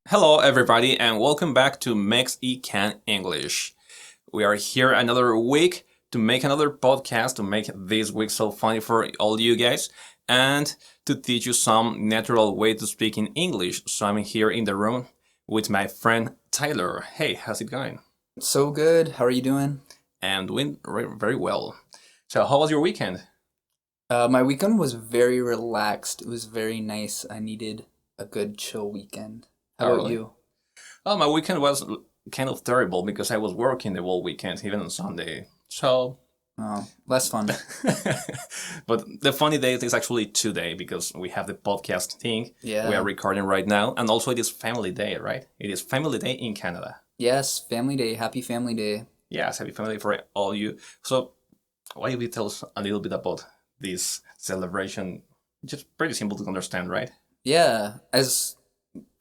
Hello, everybody, and welcome back to MexYCan English. We are here another week to make another podcast to make this week so funny for all you guys and to teach you some natural way to speak in English. So I'm here in the room with my friend Tyler. Hey, how's it going? So good. How are you doing? And doing very well. So how was your weekend? My weekend was very relaxed. It was very nice. I needed a good chill weekend. How about really? you? Oh, my weekend was kind of terrible because I was working the whole weekend, even on Sunday. So Oh, less fun. but the funny day is actually today because we have the podcast thing we are Yeah. recording right now, and also it is Family Day, right? It is Family Day in Canada. Yes, Family Day. Happy Family Day. Yes, happy Family Day for all you. So why don't you tell us a little bit about this celebration? Just pretty simple to understand, right? Yeah, as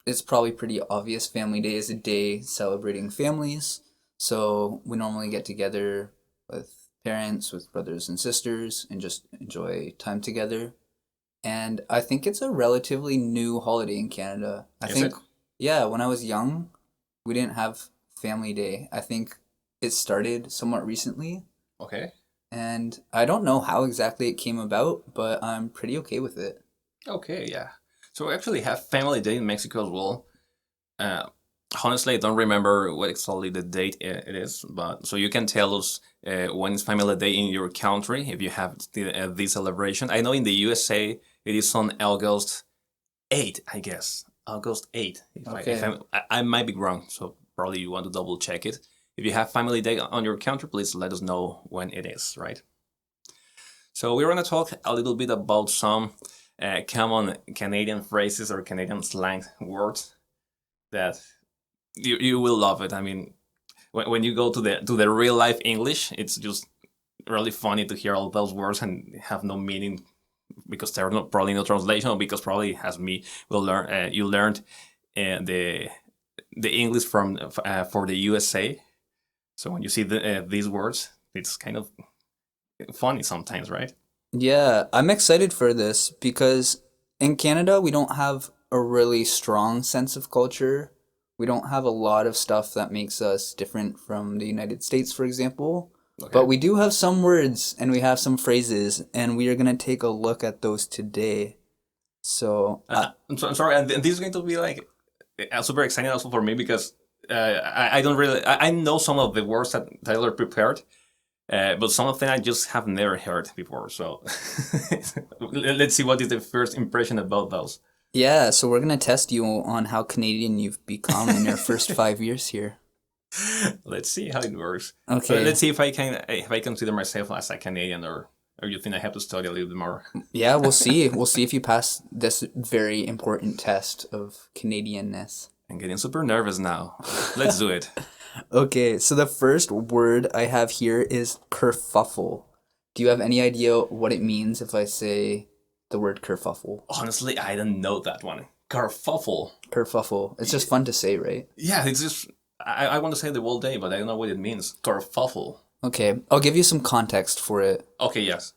it's probably pretty obvious, Family Day is a day celebrating families. So we normally get together with parents, with brothers and sisters, and just enjoy time together. And I think it's a relatively new holiday in Canada. I Is think, it? yeah, when I was young, we didn't have Family Day. I think it started somewhat recently, Okay. and I don't know how exactly it came about, but I'm pretty okay with it. Okay, yeah. So we actually have Family Day in Mexico as well. Uh, Honestly, I don't remember what exactly the date it is, but so you can tell us when is Family Day in your country if you have this celebration. I know in the USA it is on August 8th, I guess. August 8th. Okay. I might be wrong, so probably you want to double check it. If you have Family Day on your country, please let us know when it is, right? So we're going to talk a little bit about some common Canadian phrases or Canadian slang words that you will love it. I mean, when you go to the real life English, it's just really funny to hear all those words and have no meaning because they're not probably no translation, or because probably as me will learn you learned the English from for the USA. So when you see these words, it's kind of funny sometimes, right? Yeah, I'm excited for this because in Canada, we don't have a really strong sense of culture. We don't have a lot of stuff that makes us different from the United States, for example. But Okay. we do have some words and we have some phrases, and we are going to take a look at those today. So, I'm sorry, and this is going to be like super exciting also for me because I don't really I know some of the words that Tyler prepared, but some of them I just have never heard before. So let's see what is the first impression about those. yeah, so we're going to test you on how Canadian you've become in your first 5 years here. Let's see how it works. Okay. Let's see if I consider myself as a Canadian, or you think I have to study a little bit more. Yeah, we'll see. We'll see if you pass this very important test of Canadianness. I'm getting super nervous now. Let's do it. Okay, so the first word I have here is kerfuffle. Do you have any idea what it means if I say the word kerfuffle? Honestly, I don't know that one. Kerfuffle. Kerfuffle. It's just fun to say, right? Yeah, it's just I want to say the whole day, but I don't know what it means. Kerfuffle. Okay, I'll give you some context for it. Okay, yes.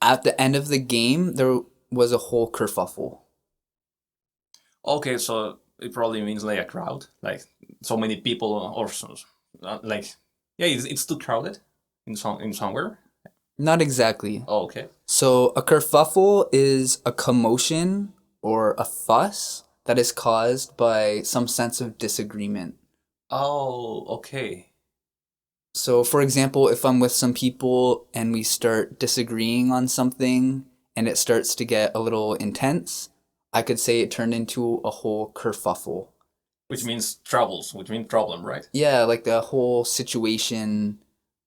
At the end of the game, there was a whole kerfuffle. Okay, so it probably means like a crowd, like so many people, or so, like yeah, it's too crowded in somewhere. Not exactly. Oh, okay. So a kerfuffle is a commotion or a fuss that is caused by some sense of disagreement. Oh, okay. So, for example, if I'm with some people and we start disagreeing on something and it starts to get a little intense, I could say it turned into a whole kerfuffle. Which means troubles, which means problem, right? Yeah, like the whole situation,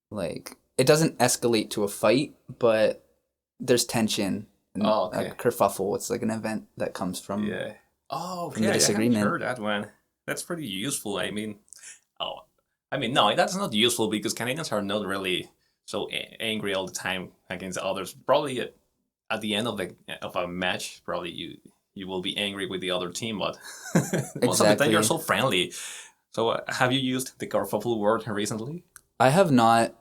like it doesn't escalate to a fight, but there's tension. And Oh, a okay. kerfuffle, it's like an event that comes Yeah. Oh, from okay. the I haven't disagreement. heard that one. That's pretty useful. I mean, oh, I mean, no, that's not useful because Canadians are not really so angry all the time against others. Probably at the end of a match, probably you will be angry with the other team, but most of the time you're Exactly. so friendly. So have you used the kerfuffle word recently? I have not,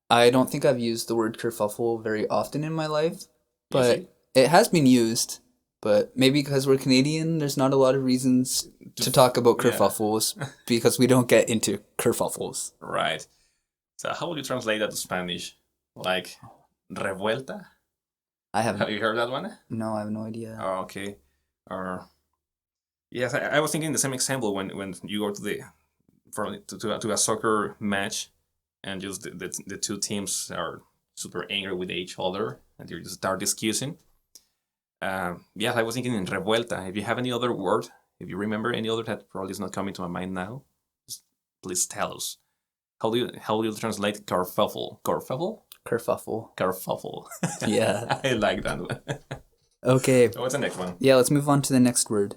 I don't think I've used the word kerfuffle very often in my life, You see? but it has been used. But maybe because we're Canadian, there's not a lot of reasons to talk about kerfuffles because we don't get into kerfuffles. Right. So how would you translate that to Spanish? Like revuelta? Have you heard that one? No, I have no idea. Oh, okay. Or yes, I was thinking the same example when you go to a soccer match, and just the two teams are super angry with each other, and you just start discussing. Yes, I was thinking in revuelta. If you have any other word, if you remember any other that probably is not coming to my mind now, just please tell us. How do you translate kerfuffle? Kerfuffle? Kerfuffle. Kerfuffle. Yeah. I like that one. Okay. So what's the next one? Yeah, let's move on to the next word.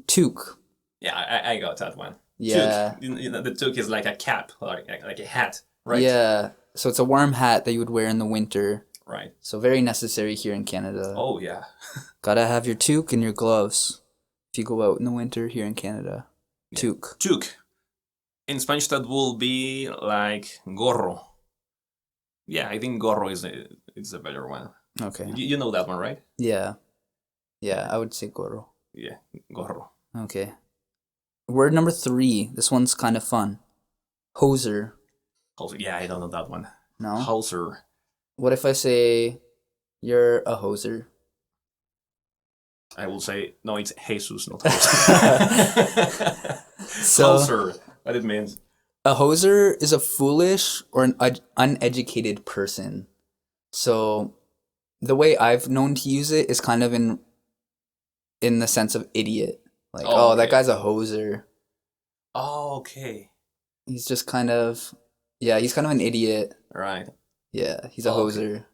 Toque. Yeah, I got that one. Yeah. Toque. You know, the toque is like a cap, like a hat, right? Yeah. So it's a warm hat that you would wear in the winter. Right. So very necessary here in Canada. Oh, yeah. Gotta have your toque and your gloves if you go out in the winter here in Canada. Toque. Toque. In Spanish, that will be like gorro. Yeah, I think gorro is a better one. Okay. You know that one, right? Yeah. Yeah, I would say Goro. Yeah, gorro. Okay. Word number 3. This one's kind of fun. Hoser. Hoser. Yeah, I don't know that one. No? Hoser. What if I say you're a hoser? I will say, no, it's Jesus, not hoser. So, Hoser. What it means. a hoser is a foolish or an uneducated person. So the way I've known to use it is kind of in the sense of idiot. Like, Oh, that okay. guy's a hoser. Oh, okay. He's just kind of, he's kind of an idiot. Right. Yeah, he's a Oh, okay. hoser.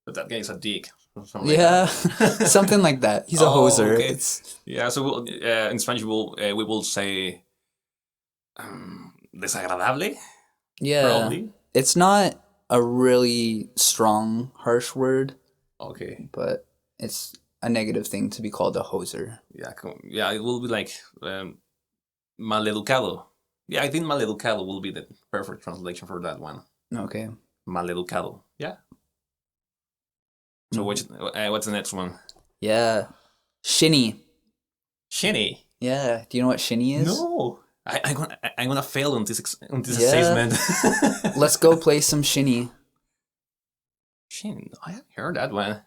But that guy is a dick. Or something like Yeah, that. something like that. He's a Oh, hoser. okay. It's Yeah, so in Spanish we will say desagradable, probably. It's not a really strong, harsh word, Okay. but it's a negative thing to be called a hoser. Yeah, it will be like maleducado. Yeah, I think maleducado will be the perfect translation for that one. Okay. Maleducado. Yeah. So what's the next one? Yeah. Shinny. Shinny. Yeah. Do you know what shinny is? No. I'm gonna fail on this Yeah. assessment. Let's go play some shinny. Shin. I haven't heard that one.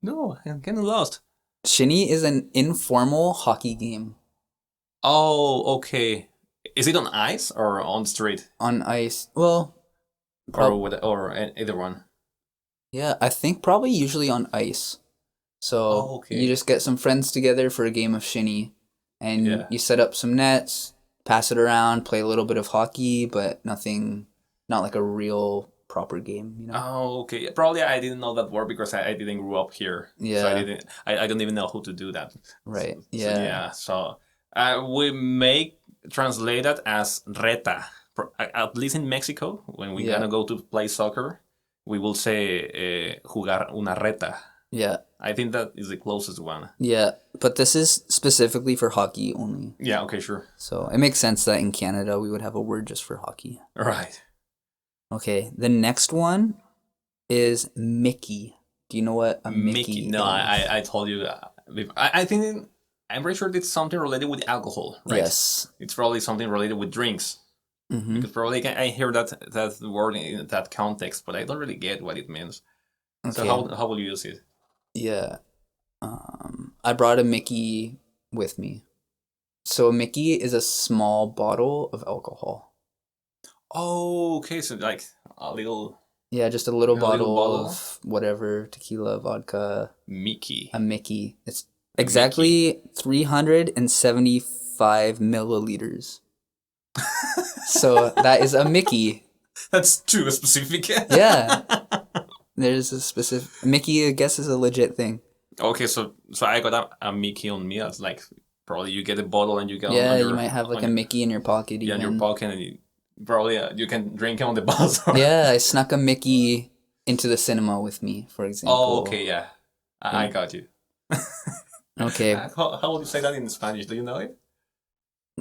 No, I'm getting lost. Shinny is an informal hockey game Oh, okay. Is it on ice or on the street? on ice. Well, Or either one? yeah, I think probably usually on ice. So Oh, okay. you just get some friends together for a game of shinny, and Yeah. you set up some nets, pass it around, play a little bit of hockey, but not like a real proper game, you know? Oh, okay. Probably I didn't know that word because I didn't grow up here. So I don't even know how to do that. Right. So we may translate that as reta. At least in Mexico, when we're gonna go to play soccer, we will say jugar una reta. Yeah. I think that is the closest one. Yeah. But this is specifically for hockey only. Yeah, okay, sure. So it makes sense that in Canada we would have a word just for hockey. Right. Okay. The next one is Mikki. Do you know what a Mikki is? No, I told you. I think I'm pretty sure it's something related with alcohol, right? Yes. It's probably something related with drinks. Mm-hmm. Because probably I hear that word in that context, but I don't really get what it means. Okay. So how will you use it? Yeah. I brought a Mikki with me. So a Mikki is a small bottle of alcohol. Oh, okay. So like a little Yeah, just a little bottle bottle? of whatever, tequila, vodka. Mickey. A Mikki. It's exactly 375 milliliters. So that is a Mikki. That's too specific. Yeah. There's a specific... Mikki, I guess, is a legit thing. Okay, so I got a Mickey on me. It's like probably you get a bottle and you get Yeah, you might have like a Mickey in your pocket. Yeah, in even. your pocket, and probably you can drink it on the bus. Yeah, I snuck a Mickey into the cinema with me, for example. Oh, okay, yeah. I got you. Okay. How would you say that in Spanish? Do you know it?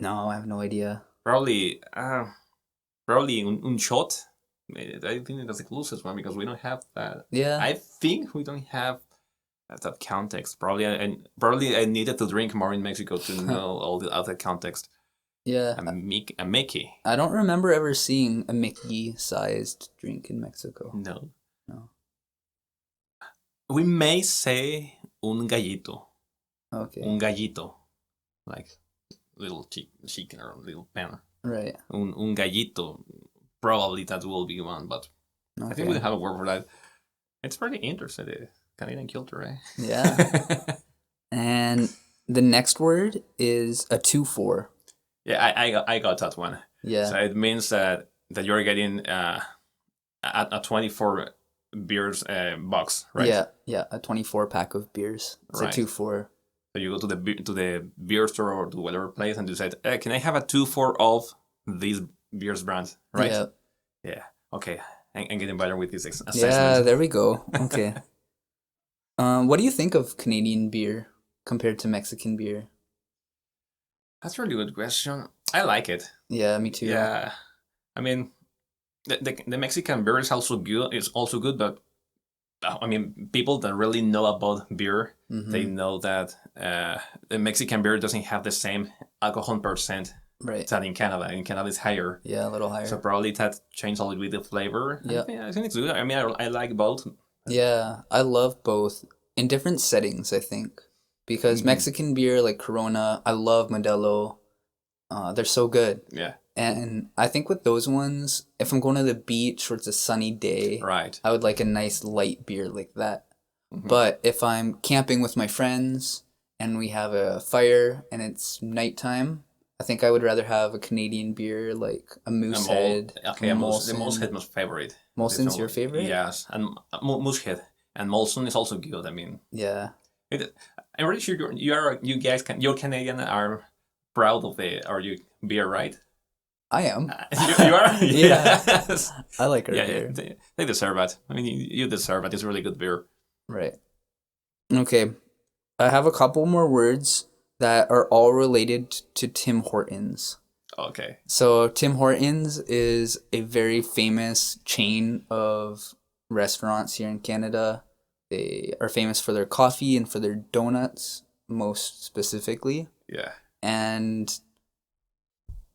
No, I have no idea. Probably un shot. I think that's the closest one because we don't have that. Yeah. I think we don't have that context. Probably I needed to drink more in Mexico to know all the other context. Yeah. A Mikki. I don't remember ever seeing a Mickey-sized drink in Mexico. No. No. We may say un gallito. Okay. Un gallito. Like little chicken or little pen. Right. Un gallito. Probably that will be one, but I think we have a word for that. It's pretty interesting. Canadian culture, right? Yeah. And the next word is a 2-4. Yeah, I got that one. Yeah. So it means that you're getting a 24 beers box, right? Yeah, a 24 pack of beers. It's Right. a 2-4. So you go to the beer store or to whatever place and you said, can I have a 2-4 of these beers brand, right? Yeah. Yeah. Okay. I'm getting better with this assessment. Yeah, there we go. Okay. What do you think of Canadian beer compared to Mexican beer? That's a really good question. I like it. Yeah, me too. Yeah. I mean, the Mexican beer is also good. It's also good, but I mean, people that really know about beer, they know that the Mexican beer doesn't have the same alcohol percent Right. that in Canada. In Canada, it's higher. Yeah, a little higher. So probably that changed a little bit the flavor. Yeah. I think it's good. I mean, I like both. Yeah, I love both in different settings, I think. Because Mexican beer like Corona, I love Modelo. They're so good. Yeah. And I think with those ones, if I'm going to the beach or it's a sunny day, Right. I would like a nice light beer like that. But if I'm camping with my friends and we have a fire and it's nighttime, I think I would rather have a Canadian beer like a Moosehead. Okay, the Moosehead is my favorite. Molson's your favorite? Yes, and Moosehead and Molson is also good. I mean, Yeah. I'm really sure you're Canadian are proud of your beer, right? I am. You are? Yeah. Yes. I like our Yeah, beer. they deserve it. I mean, you deserve it. It's really good beer. Right. Okay. I have a couple more words that are all related to Tim Hortons. Okay. So Tim Hortons is a very famous chain of restaurants here in Canada. They are famous for their coffee and for their donuts, most specifically. Yeah. And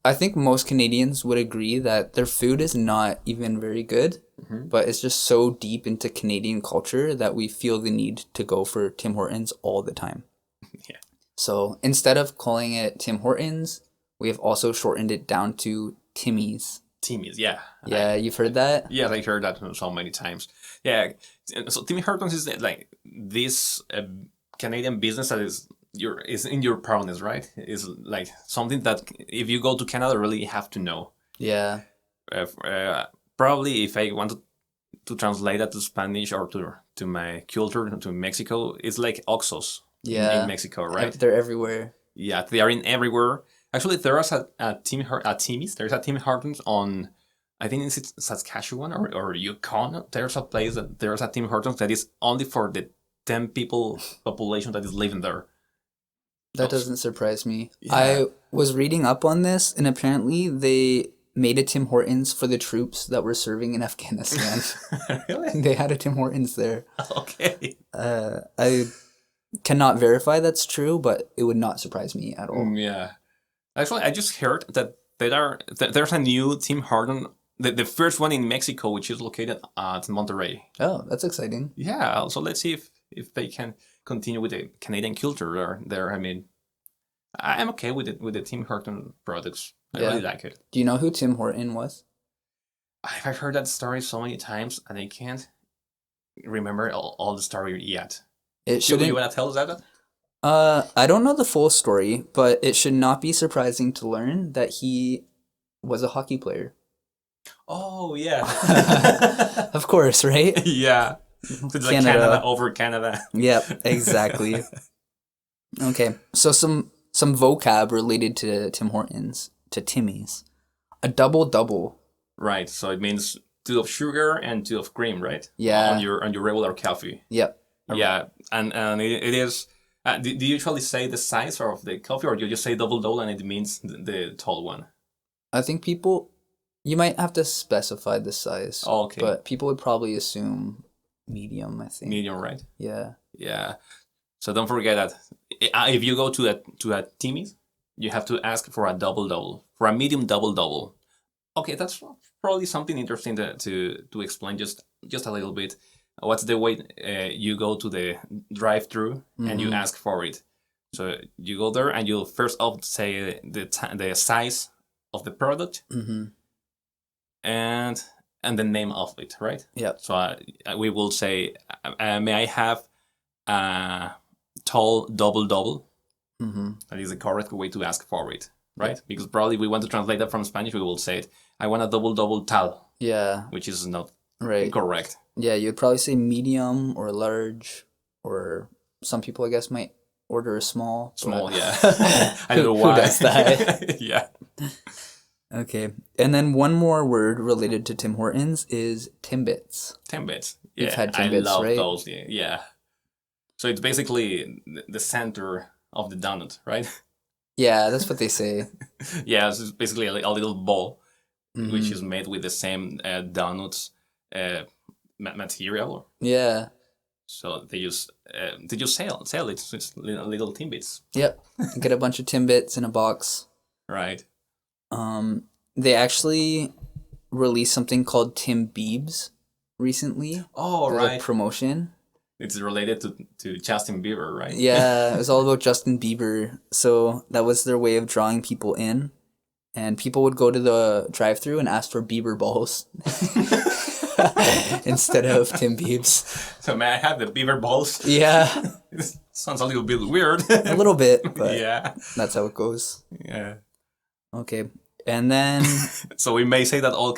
I think most Canadians would agree that their food is not even very good, but it's just so deep into Canadian culture that we feel the need to go for Tim Hortons all the time. Yeah. So instead of calling it Tim Hortons, we have also shortened it down to Timmy's. Timmy's, yeah. Yeah, you've heard that? Yeah, I heard that so many times. Yeah, so Tim Hortons is like this Canadian business that is in your province, right? Is like something that if you go to Canada, really have to know. Yeah. Probably if I wanted to translate that to Spanish or to my culture, to Mexico, it's like Oxxos in Mexico, right? They're everywhere. Yeah, they are in everywhere. Actually, there is a Timmy's. There's a Tim Hortons on, I think it's Saskatchewan or Yukon. There's a place that there's a Tim Hortons that is only for the 10 people population that is living there. That doesn't surprise me. Yeah. I was reading up on this, and apparently they made a Tim Hortons for the troops that were serving in Afghanistan. Really? They had a Tim Hortons there. Okay. I cannot verify that's true, but it would not surprise me at all. Yeah. Actually, I just heard that there's a new Tim Hortons, the first one in Mexico, which is located at Monterrey. Oh, that's exciting. Yeah, so let's see if they can continue with the Canadian culture there. I mean, I'm okay with the Tim Hortons products. I really like it. Do you know who Tim Horton was? I've heard that story so many times, and I can't remember all the story yet. It shouldn't. You want to tell us that? I don't know the full story, but it should not be surprising to learn that he was a hockey player. Oh, yeah. Of course, right? Yeah. So it's like Canada over Canada. Yep, exactly. Okay, so some vocab related to Tim Hortons, to Timmy's. A double-double. Right, so it means 2 of sugar and 2 of cream, right? Yeah. On your regular coffee. Yep. Yeah, and it is... do you usually say the size of the coffee, or do you just say double and it means the tall one? I think you might have to specify the size. Oh, okay. But people would probably assume medium, I think. Medium, right? Yeah. Yeah. So don't forget that if you go to a Timmy's, you have to ask for a double double, for a medium double double. Okay, that's probably something interesting to explain just a little bit. What's the way you go to the drive-through and you ask for it? So you go there and you first off say the size of the product and the name of it, right? Yeah. So we will say, may I have a tall double double? That is the correct way to ask for it, right? Because probably we want to translate that from Spanish. We will say it. I want a double double tal. Yeah. Which is not right. correct. Yeah, you'd probably say medium or large, or some people I guess might order a small. Small, yeah. I don't know why. Who does that? Yeah. Okay, and then one more word related to Tim Hortons is Timbits. Timbits. Yeah, You've had Timbits, I love right? those. Yeah. So it's basically the center of the donut, right? Yeah, that's what they say. Yeah, so it's basically a little ball, which is made with the same donuts material. Yeah. So they just sell it. It's just little Timbits. Yep. Get a bunch of Timbits in a box. Right. They actually released something called Timbits recently. Oh, There's right. a promotion. It's related to Justin Bieber, right? Yeah, it was all about Justin Bieber. So that was their way of drawing people in. And people would go to the drive-thru and ask for Bieber balls instead of Timbits. So may I have the Bieber balls? Yeah. It sounds a little bit weird. A little bit, but yeah. That's how it goes. Yeah. Okay. And then... So we may say that all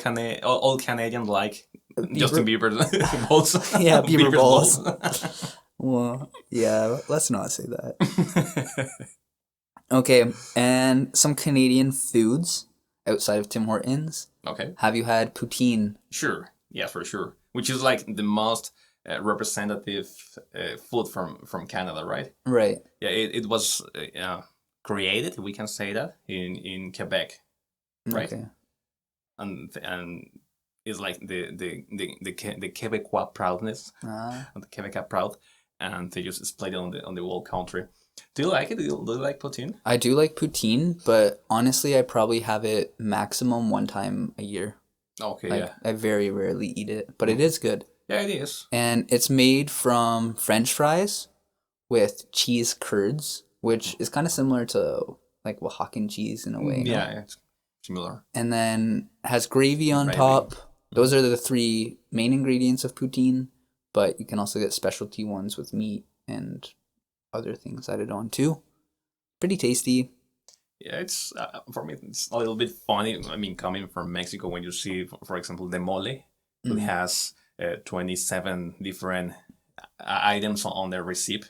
Canadians like Justin Bieber balls. Yeah, Bieber balls. Well, yeah, let's not say that. Okay, and some Canadian foods outside of Tim Hortons. Okay. Have you had poutine? Sure. Yeah, for sure. Which is like the most representative food from Canada, right? Right. Yeah, it was created, we can say that, in Quebec, right? Okay. And it's like the Quebecois proudness, the Quebec proud, and they just displayed it on the whole country. Do you like it? Do you like poutine? I do like poutine, but honestly, I probably have it maximum one time a year. Okay, Like, yeah. I very rarely eat it, but it is good. Yeah, it is. And it's made from French fries with cheese curds, which is kind of similar to like Oaxacan cheese in a way. Yeah, it's similar. And then has gravy on top. Those are the three main ingredients of poutine, but you can also get specialty ones with meat and other things added on too. Pretty tasty. Yeah, it's for me it's a little bit funny. I mean, coming from Mexico, when you see, for example, the mole, it has 27 different items on the recipe,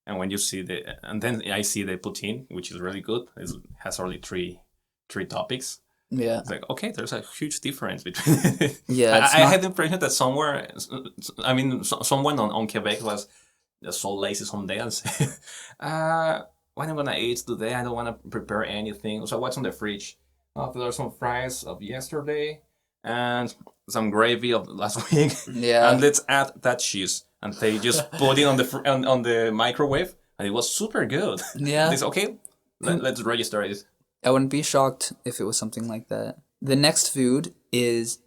and when you see and then I see the poutine, which is really good. It has only three topics. Yeah. It's like, okay, there's a huge difference between. Yeah, I had the impression that somewhere, I mean, someone on Quebec was so lazy someday and say, what I'm gonna eat today? I don't want to prepare anything. So what's on the fridge? Oh, there are some fries of yesterday and some gravy of last week. Yeah. And let's add that cheese. And they just put it on the microwave, and it was super good. Yeah. They said, okay, let's register it. I wouldn't be shocked if it was something like that. The next food is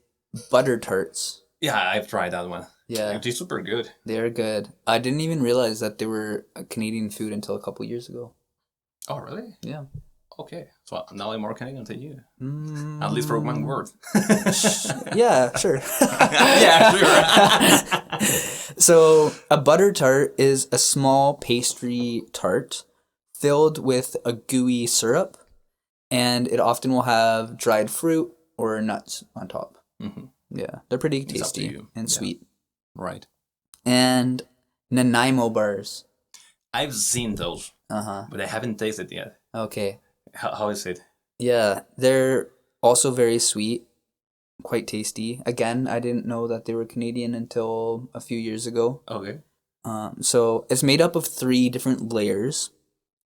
butter tarts. Yeah, I've tried that one. Yeah. It's super good. They're good. I didn't even realize that they were a Canadian food until a couple years ago. Oh, really? Yeah. Okay. So now I'm more Canadian than you. At least for one word. Yeah, sure. Yeah, sure. So a butter tart is a small pastry tart filled with a gooey syrup, and it often will have dried fruit or nuts on top. Mm-hmm. Yeah, they're pretty It's up to tasty you. and Yeah. sweet. Right. And Nanaimo bars. I've seen those, Uh-huh. but I haven't tasted yet. Okay. How is it? Yeah, they're also very sweet, quite tasty. Again, I didn't know that they were Canadian until a few years ago. Okay. So it's made up of 3 different layers.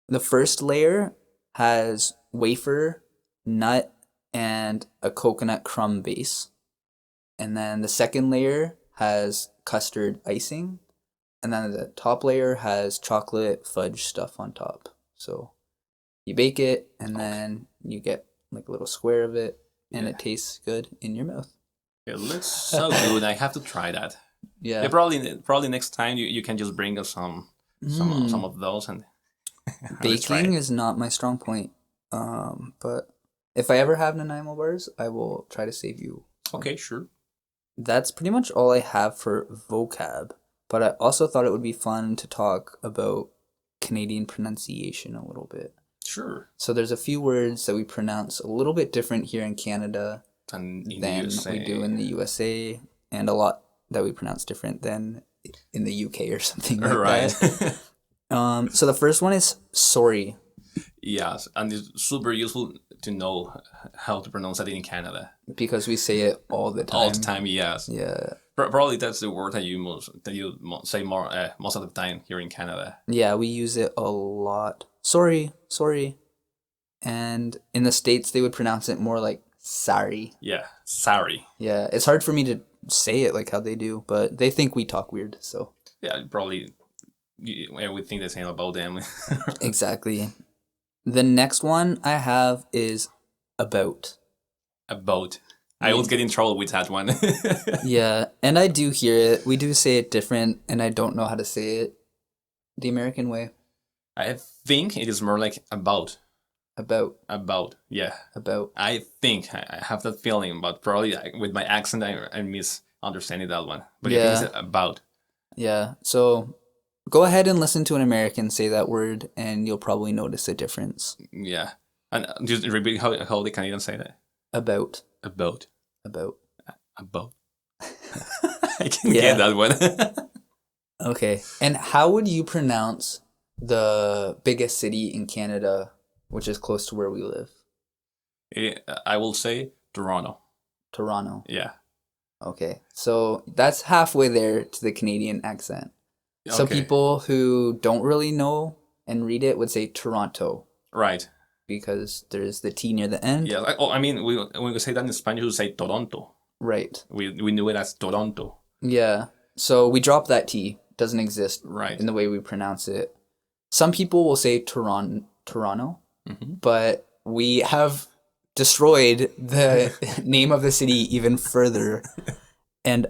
The first layer has wafer, nut, and a coconut crumb base. And then the second layer has custard icing. and then the top layer has chocolate fudge stuff on top. So you bake it, and then you get like a little square of it, and it tastes good in your mouth. It looks so good. I have to try that. Yeah. Probably next time you can just bring us some of those and baking is not my strong point. But if I ever have Nanaimo bars, I will try to save you. Okay, sure. That's pretty much all I have for vocab. But I also thought it would be fun to talk about Canadian pronunciation a little bit. Sure. So there's a few words that we pronounce a little bit different here in Canada than we do in the USA, and a lot that we pronounce different than in the UK or something like that. So the first one is sorry. Yes, and it's super useful to know how to pronounce that in Canada. Because we say it all the time. All the time, yes. Yeah. Probably that's the word that you say more most of the time here in Canada. Yeah, we use it a lot. Sorry. And in the States, they would pronounce it more like sorry. Yeah, sorry. Yeah, it's hard for me to say it like how they do, but they think we talk weird, so. Yeah, probably we think the same about them. Exactly. The next one I have is about. About. I always get in trouble with that one. Yeah, and I do hear it. We do say it different, and I don't know how to say it the American way. I think it is more like about. About, yeah. About. I think I have that feeling, but probably with my accent, I'm misunderstanding that one. But yeah. I think it's about. Yeah, so go ahead and listen to an American say that word, and you'll probably notice a difference. Yeah. And just repeat how the Canadians say that. About. About. About. About. I can get that one. Okay. And how would you pronounce the biggest city in Canada, which is close to where we live? I will say Toronto. Toronto. Yeah. Okay. So that's halfway there to the Canadian accent. Okay. So people who don't really know and read it would say Toronto. Right. Because there's the T near the end. Yeah. I mean, when we say that in Spanish, we say Toronto. Right. We knew it as Toronto. Yeah. So we drop that T. Doesn't exist in the way we pronounce it. Some people will say Toronto, but we have destroyed the name of the city even further. And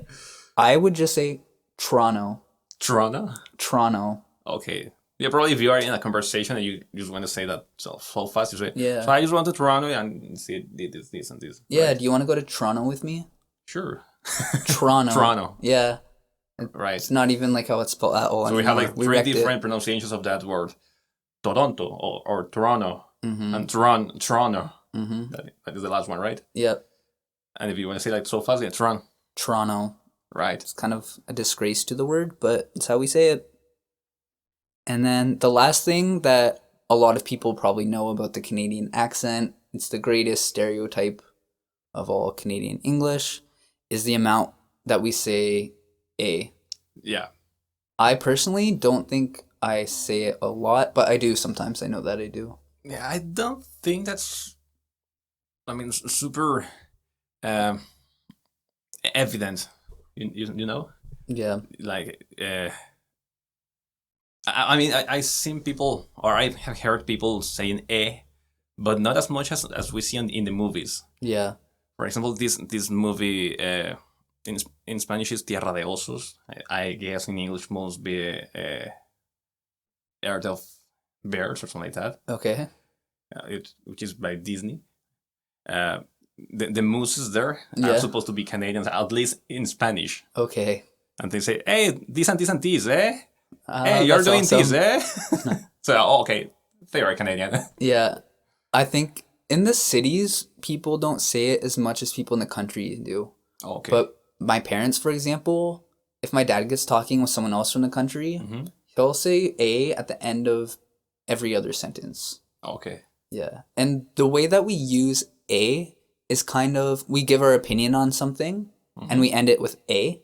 I would just say Toronto. Toronto. Okay. Yeah, probably if you are in a conversation and you just want to say that so fast, you say, yeah. So I just went to Toronto and see this and this. Yeah, right? Do you want to go to Toronto with me? Sure. Toronto. Yeah. Right. It's not even like how it's spelled at all. So we have like three different pronunciations of that word. Toronto or Toronto and Toronto. That is the last one, right? Yep. And if you want to say like so fast, yeah, Toronto. Right. It's kind of a disgrace to the word, but it's how we say it. And then the last thing that a lot of people probably know about the Canadian accent, it's the greatest stereotype of all Canadian English, is the amount that we say A. Yeah. I personally don't think I say it a lot, but I do sometimes. I know that I do. Yeah, I don't think that's, super evident, you know? Yeah. Like, I've seen people, or I have heard people saying but not as much as we see in the movies. Yeah. For example, this movie in Spanish is Tierra de Osos. I guess in English must be Earth of Bears or something like that. Okay. Which is by Disney. The mooses there are supposed to be Canadians, at least in Spanish. Okay. And they say, hey, this and this and this, eh? Hey, you're doing awesome. This, eh? So, okay, they are Canadian. Yeah. I think in the cities, people don't say it as much as people in the country do. Okay. But my parents, for example, if my dad gets talking with someone else from the country, he'll say A at the end of every other sentence. Okay. Yeah. And the way that we use A is kind of, we give our opinion on something and we end it with A.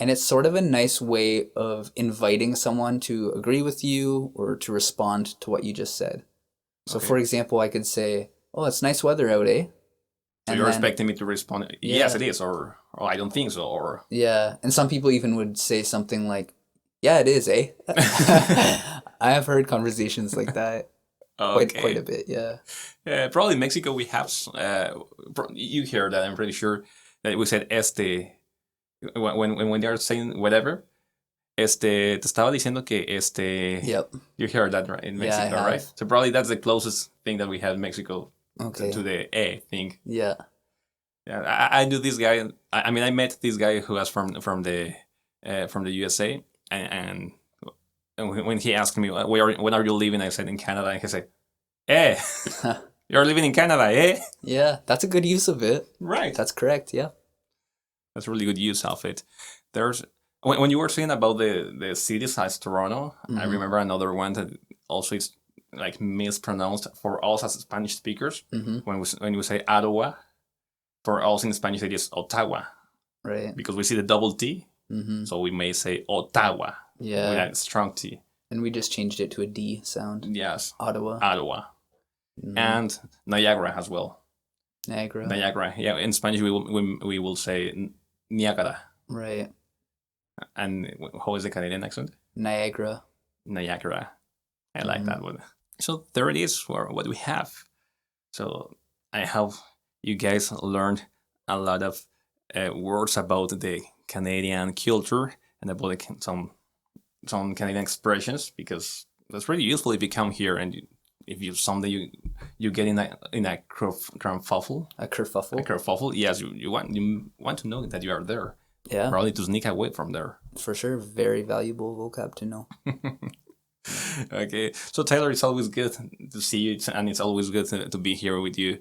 And it's sort of a nice way of inviting someone to agree with you or to respond to what you just said. So, for example, I could say, oh, it's nice weather out, eh? So you're expecting me to respond, yes, it is, or I don't think so, or... Yeah, and some people even would say something like, Yeah, it is, eh? I have heard conversations like that quite a bit. Yeah. Probably in Mexico we have. You hear that? I'm pretty sure that we said este when they are saying whatever. Te estaba diciendo que Yep. You heard that right in Yeah, I Mexico, have. right? So probably that's the closest thing that we have in Mexico Okay. to the thing. Yeah. Yeah, I knew this guy. I mean, I met this guy who was from the USA, and when he asked me when are you living, I said in Canada, and he said, "Eh, you're living in Canada, eh?" Yeah, that's a good use of it. Right. That's correct. Yeah. That's a really good use of it. There's when you were saying about the city size Toronto, I remember another one that also is like mispronounced for us as Spanish speakers. When we say Ottawa, for us in Spanish it is Ottawa. Right. Because we see the double T, so we may say Ottawa. Yeah. With that strong T. And we just changed it to a D sound. Yes. Ottawa. And Niagara as well. Niagara. Yeah, in Spanish we will say Niagara. Right. And how is the Canadian accent? Niagara. I like that one. So there it is for what we have. So I hope you guys learned a lot of words about the Canadian culture and about some Canadian expressions, because that's really useful if you come here and if you someday you get in a kerfuffle. A kerfuffle. Yes, you want to know that you are there. Yeah. Probably to sneak away from there. For sure, very valuable vocab to know. Okay, so Taylor, it's always good to see you, and it's always good to be here with you,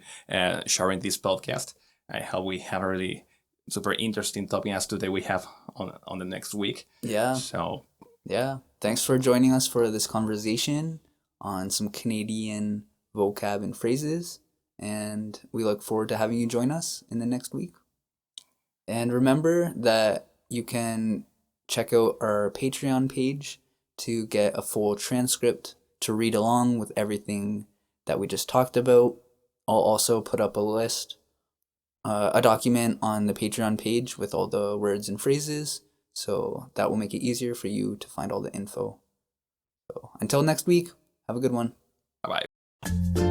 sharing this podcast. I hope we have a really super interesting topic as today we have on the next week. Yeah. So. Yeah. Thanks for joining us for this conversation on some Canadian vocab and phrases, and we look forward to having you join us in the next week. And remember that you can check out our Patreon page to get a full transcript to read along with everything that we just talked about. I'll also put up a document on the Patreon page with all the words and phrases, so that will make it easier for you to find all the info. So until next week, have a good one. Bye-bye.